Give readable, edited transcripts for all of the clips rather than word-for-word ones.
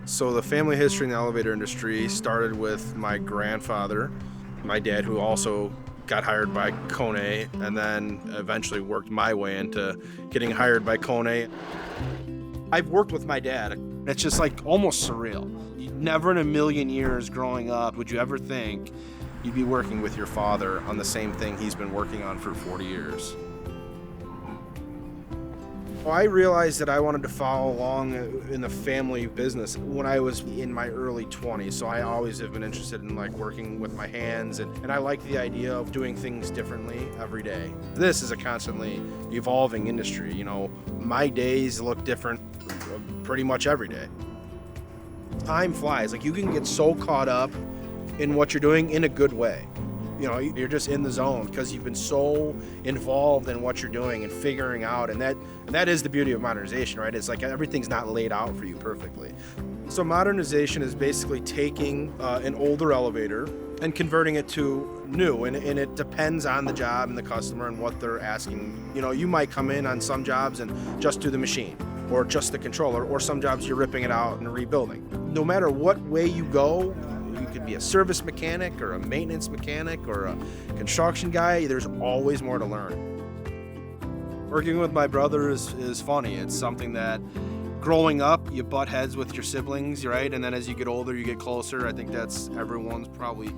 So the family history in the elevator industry started with my grandfather, my dad, who also got hired by Kone, and then eventually worked my way into getting hired by Kone. I've worked with my dad. It's just like almost surreal. Never in a million years growing up would you ever think you'd be working with your father on the same thing he's been working on for 40 years. Well, I realized that I wanted to follow along in the family business when I was in my early 20s. So I always have been interested in like working with my hands, and I like the idea of doing things differently every day. This is a constantly evolving industry. You know, my days look different pretty much every day. Time flies. Like, you can get so caught up in what you're doing in a good way. You know, you're just in the zone because you've been so involved in what you're doing and figuring out, and that is the beauty of modernization, right? It's like everything's not laid out for you perfectly. So modernization is basically taking an older elevator and converting it to new, and it depends on the job and the customer and what they're asking. You know, you might come in on some jobs and just do the machine or just the controller, or some jobs you're ripping it out and rebuilding. No matter what way you go, you could be a service mechanic or a maintenance mechanic or a construction guy, there's always more to learn. Working with my brother is funny. It's something that growing up, you butt heads with your siblings, right? And then as you get older, you get closer. I think that's everyone's probably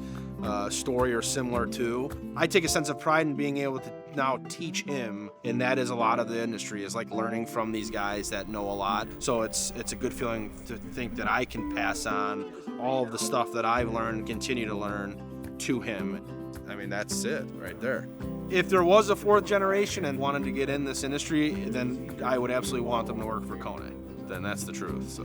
story or similar too. I take a sense of pride in being able to now teach him, and that is a lot of the industry, is like learning from these guys that know a lot. So it's a good feeling to think that I can pass on all of the stuff that I've learned, continue to learn to him. I mean, that's it right there. If there was a fourth generation and wanted to get in this industry, then I would absolutely want them to work for Kone. Then that's the truth, so.